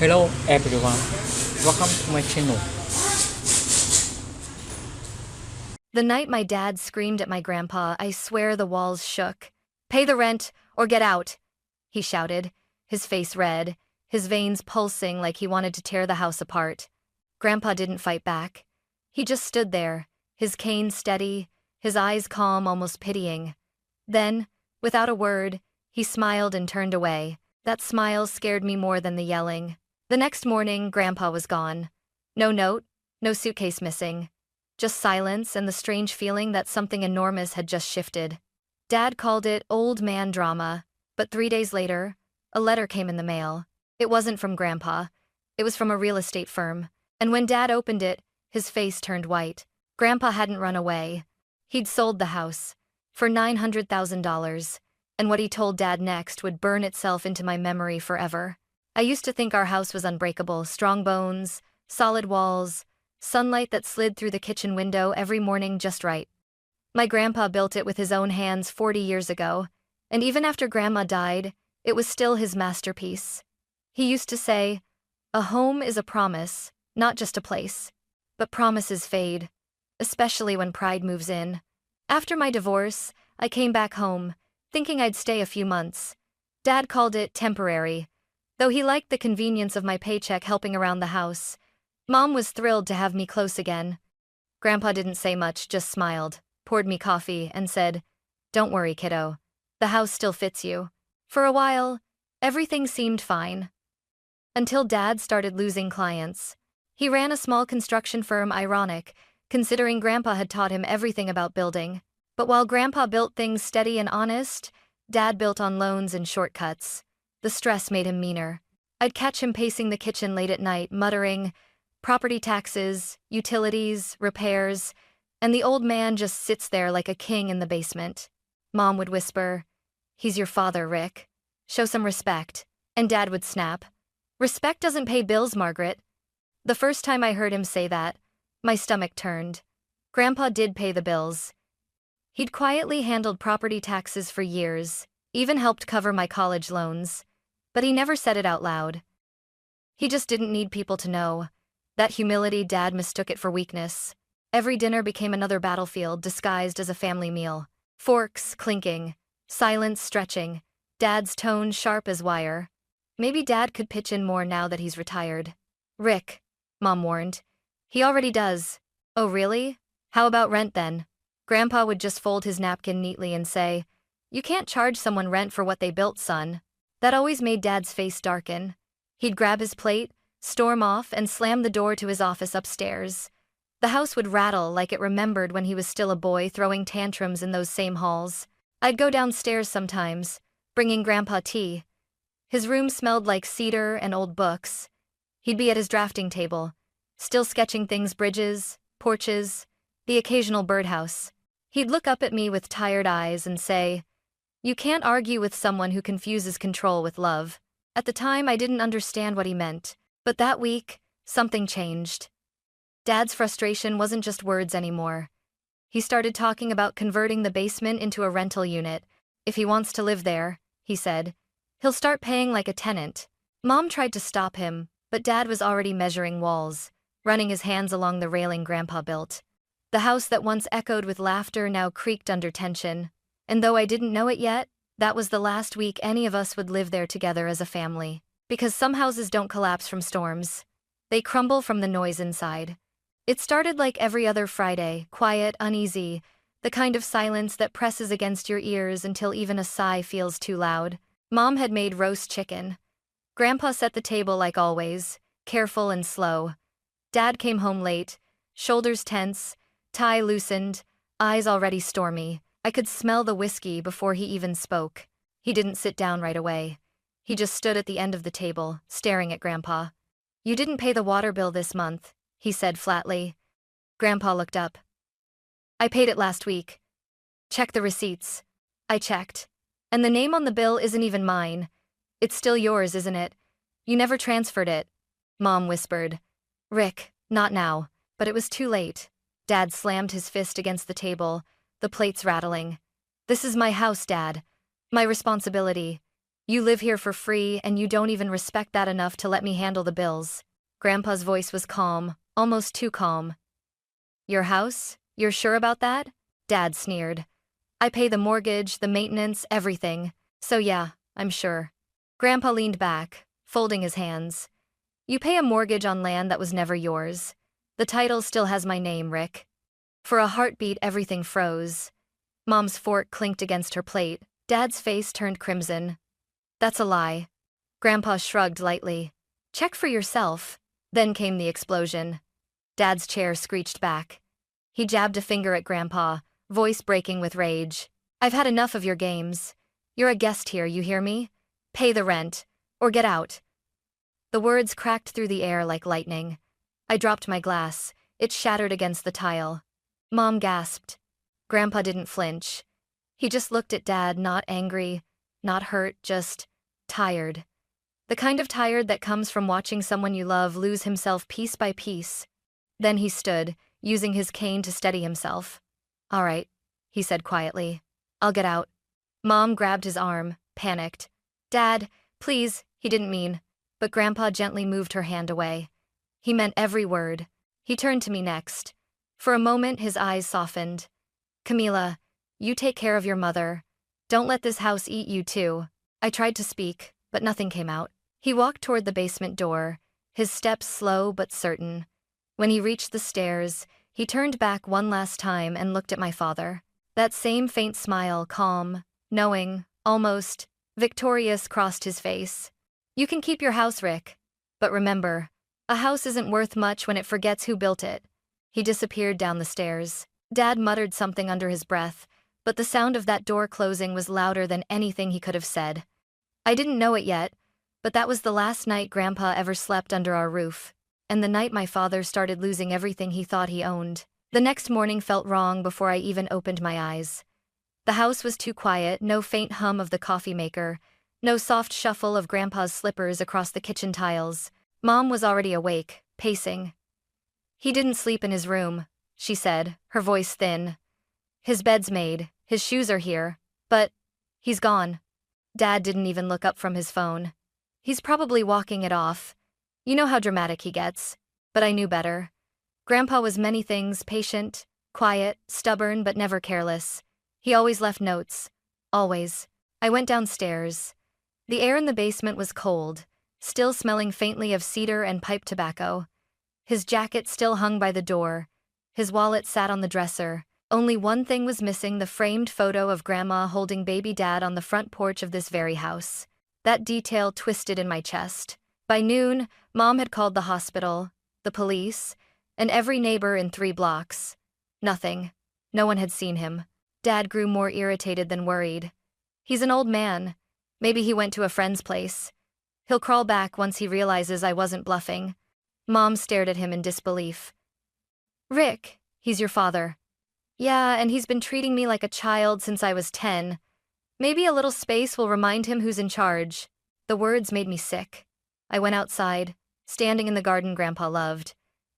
Hello everyone, welcome to my channel. The night my dad screamed at my grandpa, I swear the walls shook. "Pay the rent, or get out," he shouted, his face red, his veins pulsing like he wanted to tear the house apart. Grandpa didn't fight back. He just stood there, his cane steady, his eyes calm, almost pitying. Then, without a word, he smiled and turned away. That smile scared me more than the yelling. The next morning, Grandpa was gone. No note, no suitcase missing. Just silence and the strange feeling that something enormous had just shifted. Dad called it old man drama, but 3 days later, a letter came in the mail. It wasn't from Grandpa. It was from a real estate firm. And when Dad opened it, his face turned white. Grandpa hadn't run away. He'd sold the house for $900,000, and what he told Dad next would burn itself into my memory forever. I used to think our house was unbreakable, strong bones, solid walls, sunlight that slid through the kitchen window every morning just right. My grandpa built it with his own hands 40 years ago, and even after Grandma died, it was still his masterpiece. He used to say, "A home is a promise, not just a place." But promises fade, especially when pride moves in. After my divorce, I came back home, thinking I'd stay a few months. Dad called it temporary, though he liked the convenience of my paycheck helping around the house. Mom was thrilled to have me close again. Grandpa didn't say much, just smiled, poured me coffee, and said, "Don't worry, kiddo. The house still fits you." For a while, everything seemed fine. Until Dad started losing clients. He ran a small construction firm, ironic, considering Grandpa had taught him everything about building. But while Grandpa built things steady and honest, Dad built on loans and shortcuts. The stress made him meaner. I'd catch him pacing the kitchen late at night, muttering, "Property taxes, utilities, repairs," and the old man just sits there like a king in the basement. Mom would whisper, "He's your father, Rick. Show some respect." And Dad would snap, "Respect doesn't pay bills, Margaret." The first time I heard him say that, my stomach turned. Grandpa did pay the bills. He'd quietly handled property taxes for years, even helped cover my college loans. But he never said it out loud. He just didn't need people to know. That humility, Dad mistook it for weakness. Every dinner became another battlefield disguised as a family meal. Forks clinking, silence stretching, Dad's tone sharp as wire. Maybe Dad could pitch in more now that he's retired. "Rick," Mom warned. "He already does." "Oh, really? How about rent then?" Grandpa would just fold his napkin neatly and say, "You can't charge someone rent for what they built, son." That always made Dad's face darken. He'd grab his plate, storm off, and slam the door to his office upstairs. The house would rattle like it remembered when he was still a boy throwing tantrums in those same halls. I'd go downstairs sometimes, bringing Grandpa tea. His room smelled like cedar and old books. He'd be at his drafting table, still sketching things, bridges, porches, the occasional birdhouse. He'd look up at me with tired eyes and say, "You can't argue with someone who confuses control with love." At the time, I didn't understand what he meant. But that week, something changed. Dad's frustration wasn't just words anymore. He started talking about converting the basement into a rental unit. "If he wants to live there," he said, "he'll start paying like a tenant." Mom tried to stop him, but Dad was already measuring walls, running his hands along the railing Grandpa built. The house that once echoed with laughter now creaked under tension. And though I didn't know it yet, that was the last week any of us would live there together as a family. Because some houses don't collapse from storms. They crumble from the noise inside. It started like every other Friday, quiet, uneasy, the kind of silence that presses against your ears until even a sigh feels too loud. Mom had made roast chicken. Grandpa set the table like always, careful and slow. Dad came home late, shoulders tense, tie loosened, eyes already stormy. I could smell the whiskey before he even spoke. He didn't sit down right away. He just stood at the end of the table, staring at Grandpa. "You didn't pay the water bill this month," he said flatly. Grandpa looked up. "I paid it last week." "Check the receipts." I checked. "And the name on the bill isn't even mine. It's still yours, isn't it? You never transferred it." Mom whispered, "Rick, not now." But it was too late. Dad slammed his fist against the table, the plates rattling. "This is my house, Dad. My responsibility. You live here for free and you don't even respect that enough to let me handle the bills. Grandpa's voice was calm, almost too calm. Your house? You're sure about that? Dad sneered. I pay the mortgage, the maintenance, everything. So yeah, I'm sure. Grandpa leaned back, folding his hands. You pay a mortgage on land that was never yours. The title still has my name, Rick. For a heartbeat, everything froze. Mom's fork clinked against her plate. Dad's face turned crimson. That's a lie. Grandpa shrugged lightly. Check for yourself. Then came the explosion. Dad's chair screeched back. He jabbed a finger at Grandpa, voice breaking with rage. I've had enough of your games. You're a guest here, you hear me? Pay the rent, or get out. The words cracked through the air like lightning. I dropped my glass. It shattered against the tile. Mom gasped. Grandpa didn't flinch. He just looked at Dad, not angry, not hurt, just tired. The kind of tired that comes from watching someone you love lose himself piece by piece. Then he stood, using his cane to steady himself. All right, he said quietly. I'll get out. Mom grabbed his arm, panicked. Dad, please, he didn't mean. But Grandpa gently moved her hand away. He meant every word. He turned to me next. For a moment, his eyes softened. Camila, you take care of your mother. Don't let this house eat you too. I tried to speak, but nothing came out. He walked toward the basement door, his steps slow but certain. When he reached the stairs, he turned back one last time and looked at my father. That same faint smile, calm, knowing, almost victorious, crossed his face. You can keep your house, Rick. But remember, a house isn't worth much when it forgets who built it. He disappeared down the stairs. Dad muttered something under his breath, but the sound of that door closing was louder than anything he could have said. I didn't know it yet, but that was the last night Grandpa ever slept under our roof, and the night my father started losing everything he thought he owned. The next morning felt wrong before I even opened my eyes. The house was too quiet, no faint hum of the coffee maker, no soft shuffle of Grandpa's slippers across the kitchen tiles. Mom was already awake, pacing. He didn't sleep in his room, she said, her voice thin. His bed's made, his shoes are here, but he's gone. Dad didn't even look up from his phone. He's probably walking it off. You know how dramatic he gets. But I knew better. Grandpa was many things, patient, quiet, stubborn, but never careless. He always left notes. Always. I went downstairs. The air in the basement was cold, still smelling faintly of cedar and pipe tobacco. His jacket still hung by the door. His wallet sat on the dresser. Only one thing was missing, the framed photo of Grandma holding baby Dad on the front porch of this very house. That detail twisted in my chest. By noon, Mom had called the hospital, the police, and every neighbor in 3 blocks. Nothing. No one had seen him. Dad grew more irritated than worried. He's an old man. Maybe he went to a friend's place. He'll crawl back once he realizes I wasn't bluffing. Mom stared at him in disbelief. Rick, he's your father. Yeah, and he's been treating me like a child since I was 10. Maybe a little space will remind him who's in charge. The words made me sick. I went outside, standing in the garden Grandpa loved.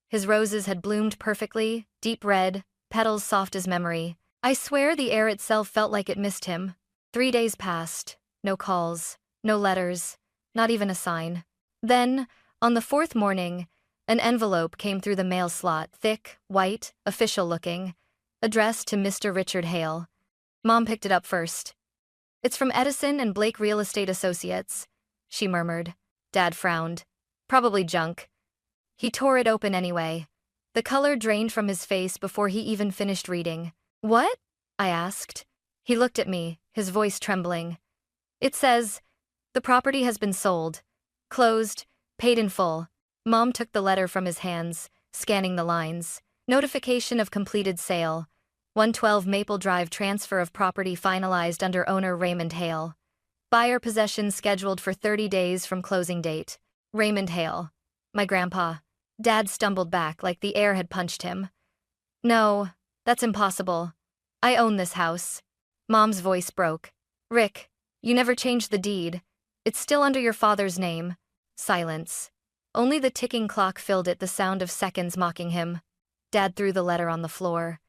His roses had bloomed perfectly, deep red, petals soft as memory. I swear the air itself felt like it missed him. 3 days passed. No calls, no letters, not even a sign. Then, on the 4th morning, an envelope came through the mail slot, thick, white, official-looking, addressed to Mr. Richard Hale. Mom picked it up first. It's from Edison and Blake Real Estate Associates, she murmured. Dad frowned. Probably junk. He tore it open anyway. The color drained from his face before he even finished reading. What? I asked. He looked at me, his voice trembling. It says, the property has been sold. Closed, paid in full. Mom took the letter from his hands, scanning the lines. Notification of completed sale. 112 Maple Drive transfer of property finalized under owner Raymond Hale. Buyer possession scheduled for 30 days from closing date. Raymond Hale. My grandpa. Dad stumbled back like the air had punched him. No, that's impossible. I own this house. Mom's voice broke. Rick, you never changed the deed. It's still under your father's name. Silence. Only the ticking clock filled it, the sound of seconds mocking him. Dad threw the letter on the floor.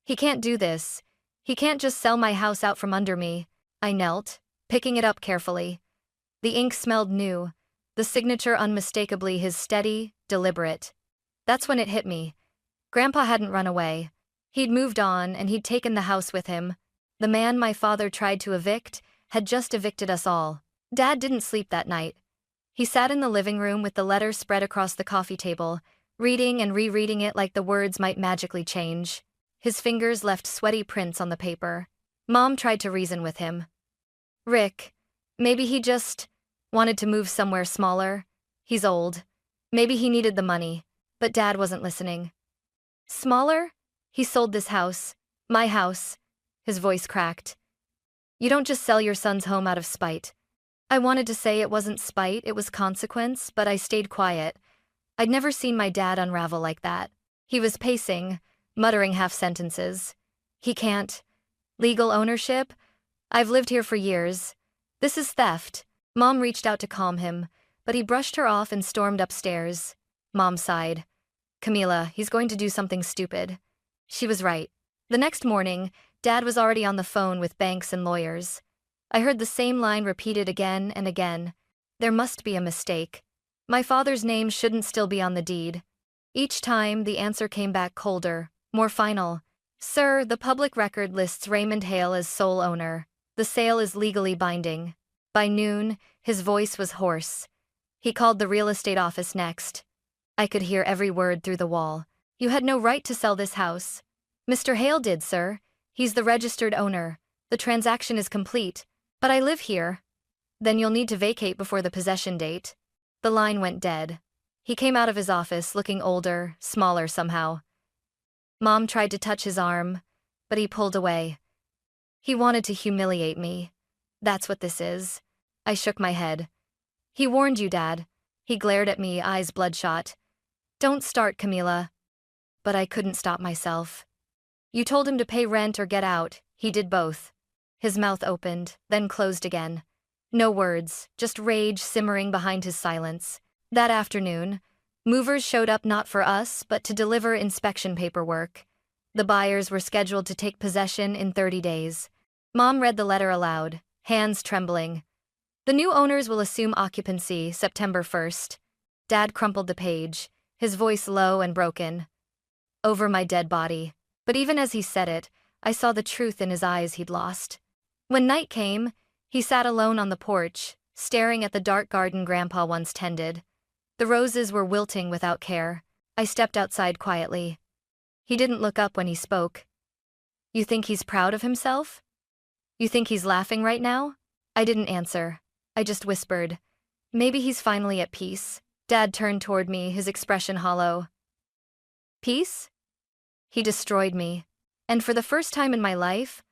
He can't do this. He can't just sell my house out from under me. I knelt, picking it up carefully. The ink smelled new, the signature unmistakably his, steady, deliberate. That's when it hit me. Grandpa hadn't run away. He'd moved on, and he'd taken the house with him. The man my father tried to evict had just evicted us all. Dad didn't sleep that night. He sat in the living room with the letter spread across the coffee table, reading and rereading it like the words might magically change. His fingers left sweaty prints on the paper. Mom tried to reason with him. Rick, maybe he just wanted to move somewhere smaller. He's old. Maybe he needed the money. But Dad wasn't listening. Smaller? He sold this house. My house. His voice cracked. You don't just sell your son's home out of spite. I wanted to say it wasn't spite, it was consequence, but I stayed quiet. I'd never seen my dad unravel like that. He was pacing, muttering half-sentences. He can't. Legal ownership? I've lived here for years. This is theft. Mom reached out to calm him, but he brushed her off and stormed upstairs. Mom sighed. Camila, he's going to do something stupid. She was right. The next morning, Dad was already on the phone with banks and lawyers. I heard the same line repeated again and again. There must be a mistake. My father's name shouldn't still be on the deed. Each time, the answer came back colder, more final. Sir, the public record lists Raymond Hale as sole owner. The sale is legally binding. By noon, his voice was hoarse. He called the real estate office next. I could hear every word through the wall. You had no right to sell this house. Mr. Hale did, sir. He's the registered owner. The transaction is complete. But I live here. Then you'll need to vacate before the possession date. The line went dead. He came out of his office looking older, smaller somehow. Mom tried to touch his arm, but he pulled away. He wanted to humiliate me. That's what this is. I shook my head. He warned you, Dad. He glared at me, eyes bloodshot. Don't start, Camila. But I couldn't stop myself. You told him to pay rent or get out. He did both. His mouth opened, then closed again. No words, just rage simmering behind his silence. That afternoon, movers showed up not for us, but to deliver inspection paperwork. The buyers were scheduled to take possession in 30 days. Mom read the letter aloud, hands trembling. The new owners will assume occupancy September 1st. Dad crumpled the page, his voice low and broken. Over my dead body. But even as he said it, I saw the truth in his eyes he'd lost. When night came, he sat alone on the porch, staring at the dark garden Grandpa once tended. The roses were wilting without care. I stepped outside quietly. He didn't look up when he spoke. You think he's proud of himself? You think he's laughing right now? I didn't answer. I just whispered. Maybe he's finally at peace. Dad turned toward me, his expression hollow. Peace? He destroyed me. And for the first time in my life,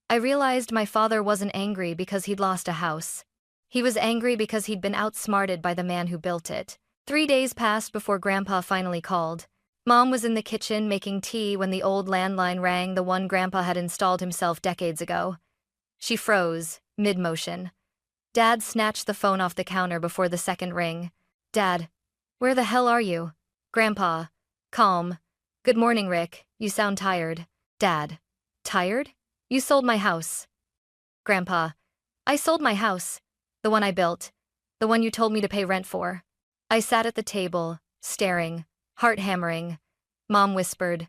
I realized my father wasn't angry because he'd lost a house. He was angry because he'd been outsmarted by the man who built it. 3 days passed before Grandpa finally called. Mom was in the kitchen making tea when the old landline rang, the one Grandpa had installed himself decades ago. She froze, mid-motion. Dad snatched the phone off the counter before the second ring. Dad, where the hell are you? Grandpa, calm. Good morning, Rick. You sound tired. Dad, tired? You sold my house. Grandpa, I sold my house. The one I built. The one you told me to pay rent for. I sat at the table, staring, heart hammering. Mom whispered,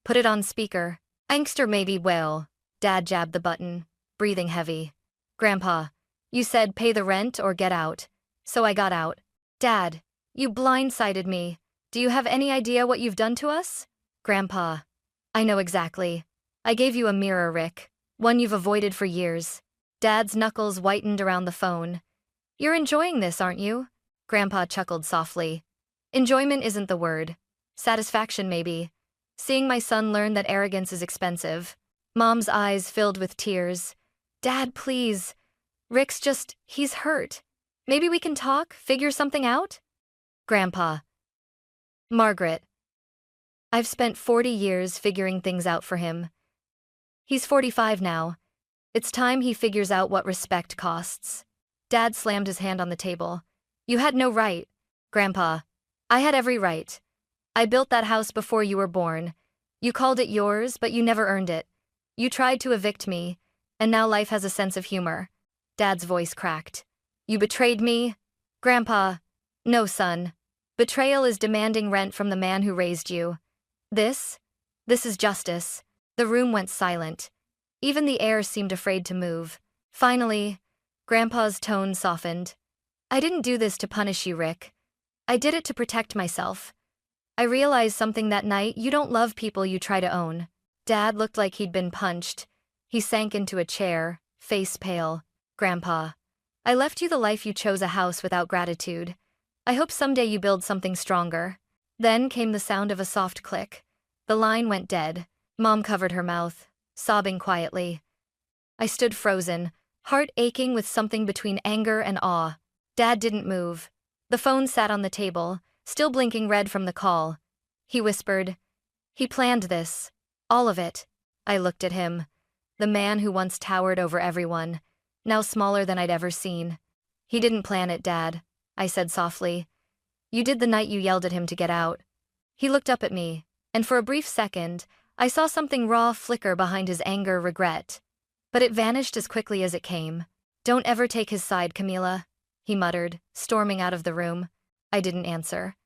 put it on speaker. Angster maybe well. Dad jabbed the button, breathing heavy. Grandpa, you said pay the rent or get out. So I got out. Dad, you blindsided me. Do you have any idea what you've done to us? Grandpa, I know exactly. I gave you a mirror, Rick. One you've avoided for years. Dad's knuckles whitened around the phone. You're enjoying this, aren't you? Grandpa chuckled softly. Enjoyment isn't the word. Satisfaction, maybe. Seeing my son learn that arrogance is expensive. Mom's eyes filled with tears. Dad, please. Rick's he's hurt. Maybe we can talk, figure something out? Grandpa. Margaret. I've spent 40 years figuring things out for him. He's 45 now. It's time he figures out what respect costs. Dad slammed his hand on the table. You had no right. Grandpa, I had every right. I built that house before you were born. You called it yours, but you never earned it. You tried to evict me, and now life has a sense of humor. Dad's voice cracked. You betrayed me? Grandpa. No, son. Betrayal is demanding rent from the man who raised you. This is justice. The room went silent. Even the air seemed afraid to move. Finally, Grandpa's tone softened. I didn't do this to punish you, Rick. I did it to protect myself. I realized something that night: you don't love people you try to own. Dad looked like he'd been punched. He sank into a chair, face pale. Grandpa, I left you the life you chose, a house without gratitude. I hope someday you build something stronger. Then came the sound of a soft click. The line went dead. Mom covered her mouth, sobbing quietly. I stood frozen, heart aching with something between anger and awe. Dad didn't move. The phone sat on the table, still blinking red from the call. He whispered, "He planned this. All of it." I looked at him. The man who once towered over everyone, now smaller than I'd ever seen. "He didn't plan it, Dad," I said softly. "You did the night you yelled at him to get out." He looked up at me, and for a brief second, I saw something raw flicker behind his anger, regret. But it vanished as quickly as it came. "Don't ever take his side, Camila," he muttered, storming out of the room. I didn't answer.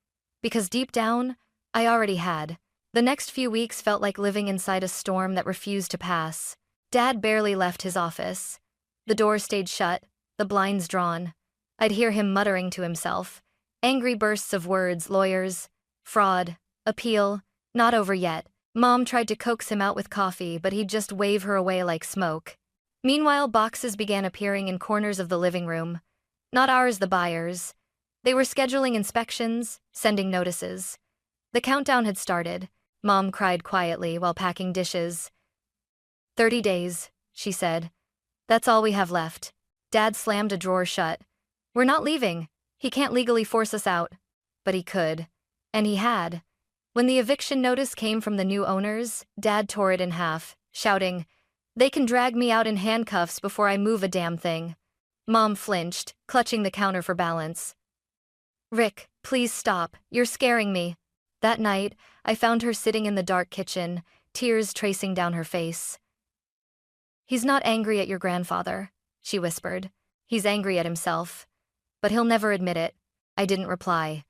Because deep down, I already had. The next few weeks felt like living inside a storm that refused to pass. Dad barely left his office. The door stayed shut, the blinds drawn. I'd hear him muttering to himself. Angry bursts of words: lawyers, fraud, appeal, not over yet. Mom tried to coax him out with coffee, but he'd just wave her away like smoke. Meanwhile, boxes began appearing in corners of the living room. Not ours, the buyers. They were scheduling inspections, sending notices. The countdown had started. Mom cried quietly while packing dishes. 30 days, she said. That's all we have left. Dad slammed a drawer shut. We're not leaving. He can't legally force us out. But he could. And he had. When the eviction notice came from the new owners, Dad tore it in half, shouting, "They can drag me out in handcuffs before I move a damn thing." Mom flinched, clutching the counter for balance. "Rick, please stop. You're scaring me." That night, I found her sitting in the dark kitchen, tears tracing down her face. "He's not angry at your grandfather," she whispered. "He's angry at himself. But he'll never admit it." I didn't reply.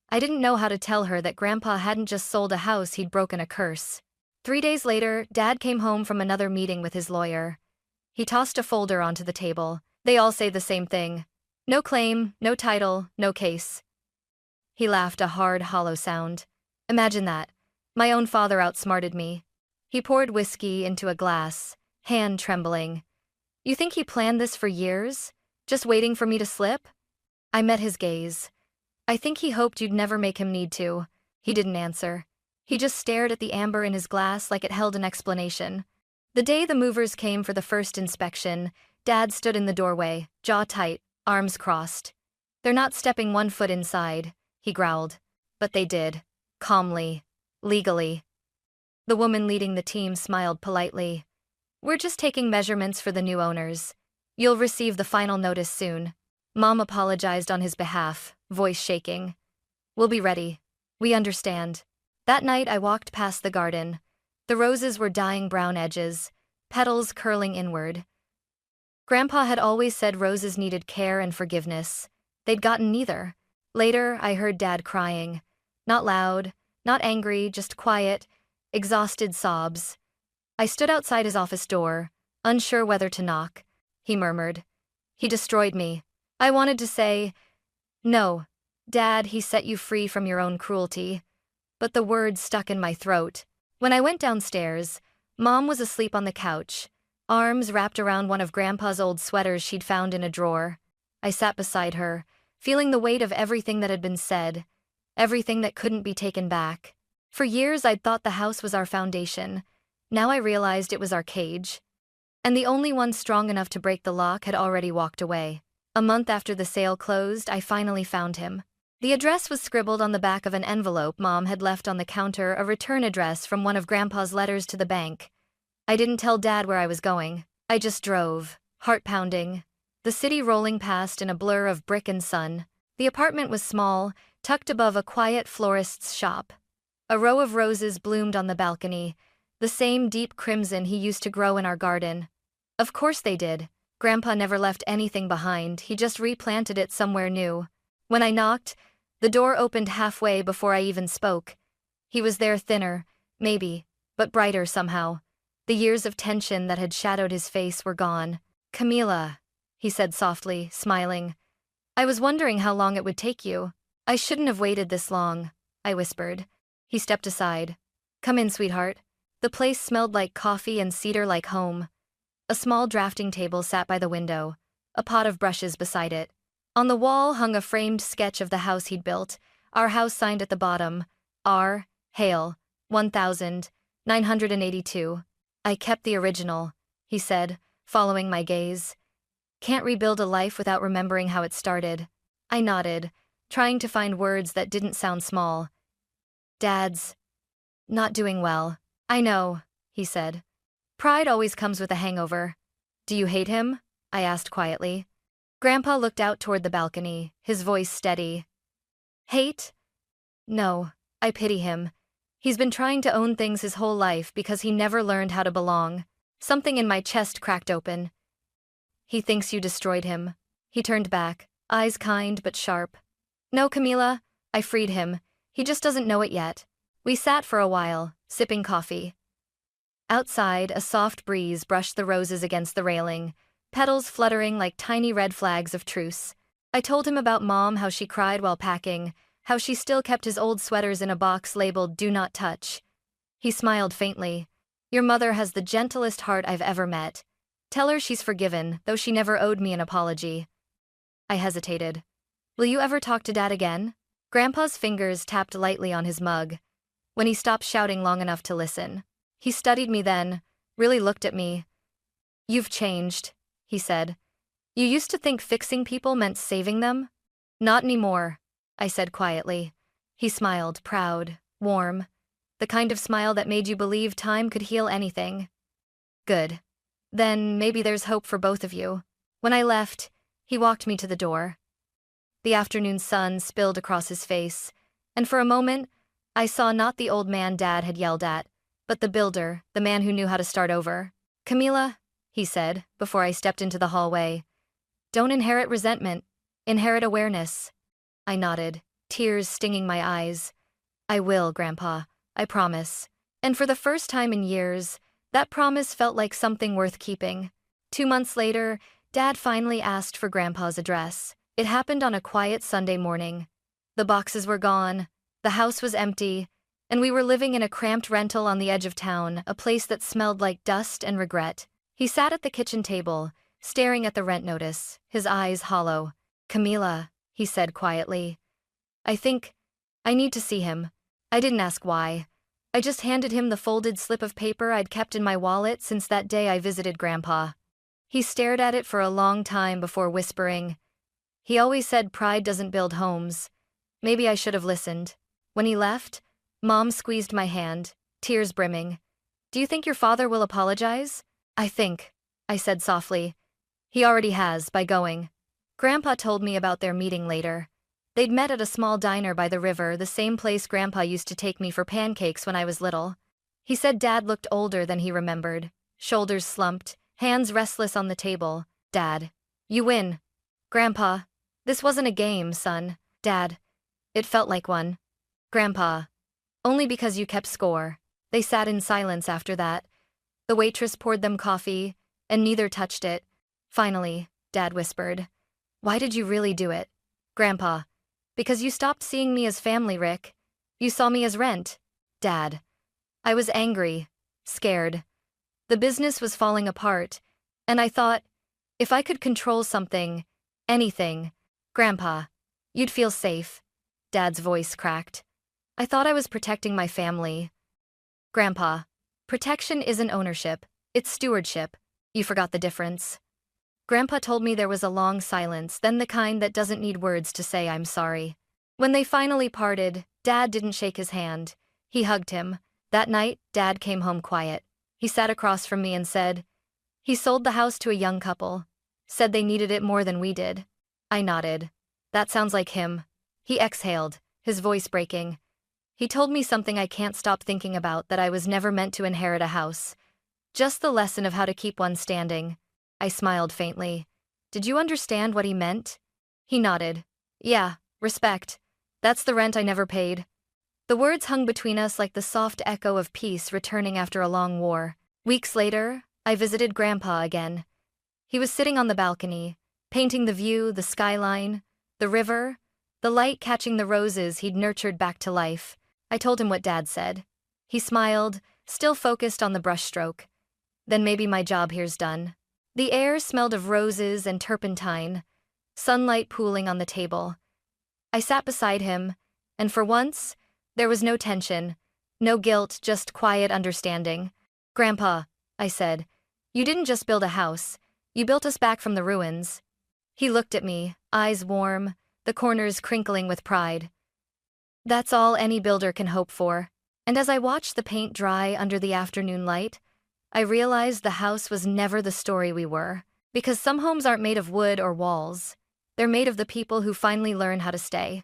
I didn't know how to tell her that Grandpa hadn't just sold a house, he'd broken a curse. 3 days later, Dad came home from another meeting with his lawyer. He tossed a folder onto the table. "They all say the same thing. No claim, no title, no case." He laughed, a hard, hollow sound. "Imagine that. My own father outsmarted me." He poured whiskey into a glass, hand trembling. "You think he planned this for years? Just waiting for me to slip?" I met his gaze. "I think he hoped you'd never make him need to." He didn't answer. He just stared at the amber in his glass like it held an explanation. The day the movers came for the first inspection, Dad stood in the doorway, jaw tight, arms crossed. "They're not stepping one foot inside," he growled. But they did. Calmly. Legally. The woman leading the team smiled politely. "We're just taking measurements for the new owners. You'll receive the final notice soon." Mom apologized on his behalf, voice shaking. "We'll be ready. We understand." That night I walked past the garden. The roses were dying brown edges, petals curling inward. Grandpa had always said roses needed care and forgiveness. They'd gotten neither. Later, I heard Dad crying. Not loud, not angry, just quiet, exhausted sobs. I stood outside his office door, unsure whether to knock. He murmured, "He destroyed me." I wanted to say, "No, Dad, he set you free from your own cruelty." But the words stuck in my throat. When I went downstairs, Mom was asleep on the couch, arms wrapped around one of Grandpa's old sweaters she'd found in a drawer. I sat beside her, feeling the weight of everything that had been said, everything that couldn't be taken back. For years I'd thought the house was our foundation. Now I realized it was our cage. And the only one strong enough to break the lock had already walked away. A month after the sale closed, I finally found him. The address was scribbled on the back of an envelope Mom had left on the counter, a return address from one of Grandpa's letters to the bank. I didn't tell Dad where I was going. I just drove, heart pounding, the city rolling past in a blur of brick and sun. The apartment was small, tucked above a quiet florist's shop. A row of roses bloomed on the balcony, the same deep crimson he used to grow in our garden. Of course they did. Grandpa never left anything behind, he just replanted it somewhere new. When I knocked, the door opened halfway before I even spoke. He was there, thinner, maybe, but brighter somehow. The years of tension that had shadowed his face were gone. "Camila," he said softly, smiling. "I was wondering how long it would take you." "I shouldn't have waited this long," I whispered. He stepped aside. "Come in, sweetheart." The place smelled like coffee and cedar like home. A small drafting table sat by the window, a pot of brushes beside it. On the wall hung a framed sketch of the house he'd built, our house signed at the bottom, R. Hale, 1982. "I kept the original," he said, following my gaze. "Can't rebuild a life without remembering how it started." I nodded, trying to find words that didn't sound small. "Dad's not doing well." "I know," he said. "Pride always comes with a hangover." "Do you hate him?" I asked quietly. Grandpa looked out toward the balcony, his voice steady. "Hate? No, I pity him. He's been trying to own things his whole life because he never learned how to belong." Something in my chest cracked open. "He thinks you destroyed him." He turned back, eyes kind but sharp. "No, Camila," I freed him. "He just doesn't know it yet." We sat for a while, sipping coffee. Outside, a soft breeze brushed the roses against the railing, petals fluttering like tiny red flags of truce. I told him about Mom, how she cried while packing, how she still kept his old sweaters in a box labeled "Do Not Touch." He smiled faintly. "Your mother has the gentlest heart I've ever met. Tell her she's forgiven, though she never owed me an apology." I hesitated. "Will you ever talk to Dad again?" Grandpa's fingers tapped lightly on his mug, when he stopped shouting long enough to listen. He studied me then, really looked at me. "You've changed," he said. "You used to think fixing people meant saving them?" "Not anymore," I said quietly. He smiled, proud, warm, the kind of smile that made you believe time could heal anything. "Good. Then maybe there's hope for both of you." When I left, he walked me to the door. The afternoon sun spilled across his face, and for a moment, I saw not the old man Dad had yelled at, but the builder, the man who knew how to start over. "Camila," he said, before I stepped into the hallway, "don't inherit resentment, inherit awareness." I nodded, tears stinging my eyes. "I will, Grandpa, I promise." And for the first time in years, that promise felt like something worth keeping. 2 months later, Dad finally asked for Grandpa's address. It happened on a quiet Sunday morning. The boxes were gone, the house was empty, and we were living in a cramped rental on the edge of town, a place that smelled like dust and regret. He sat at the kitchen table, staring at the rent notice, his eyes hollow. "Camila," he said quietly, "I think I need to see him." I didn't ask why. I just handed him the folded slip of paper I'd kept in my wallet since that day I visited Grandpa. He stared at it for a long time before whispering, "He always said pride doesn't build homes. Maybe I should have listened." When he left, Mom squeezed my hand, tears brimming. "Do you think your father will apologize?" "I think," I said softly. "He already has, by going." Grandpa told me about their meeting later. They'd met at a small diner by the river, the same place Grandpa used to take me for pancakes when I was little. He said Dad looked older than he remembered, shoulders slumped, hands restless on the table. "Dad, you win." "Grandpa, this wasn't a game, son." "Dad, it felt like one." "Grandpa, only because you kept score." They sat in silence after that. The waitress poured them coffee, and neither touched it. Finally, Dad whispered, "Why did you really do it?" "Grandpa, because you stopped seeing me as family, Rick. You saw me as rent." "Dad." I was angry, scared. The business was falling apart, and I thought, if I could control something, anything, Grandpa, you'd feel safe. Dad's voice cracked. I thought I was protecting my family. "Grandpa, protection isn't ownership, it's stewardship. You forgot the difference." Grandpa told me there was a long silence, then the kind that doesn't need words to say I'm sorry. When they finally parted, Dad didn't shake his hand. He hugged him. That night, Dad came home quiet. He sat across from me and said, "He sold the house to a young couple. Said they needed it more than we did." I nodded. "That sounds like him." He exhaled, his voice breaking. He told me something I can't stop thinking about, that I was never meant to inherit a house. Just the lesson of how to keep one standing. I smiled faintly. Did you understand what he meant? He nodded. Yeah, respect. That's the rent I never paid. The words hung between us like the soft echo of peace returning after a long war. Weeks later, I visited Grandpa again. He was sitting on the balcony, painting the view, the skyline, the river, the light catching the roses he'd nurtured back to life. I told him what Dad said. He smiled, still focused on the brushstroke. Then maybe my job here's done. The air smelled of roses and turpentine, sunlight pooling on the table. I sat beside him, and for once, there was no tension, no guilt, just quiet understanding. Grandpa, I said, you didn't just build a house, you built us back from the ruins. He looked at me, eyes warm, the corners crinkling with pride. That's all any builder can hope for. And as I watched the paint dry under the afternoon light, I realized the house was never the story we were. Because some homes aren't made of wood or walls. They're made of the people who finally learn how to stay.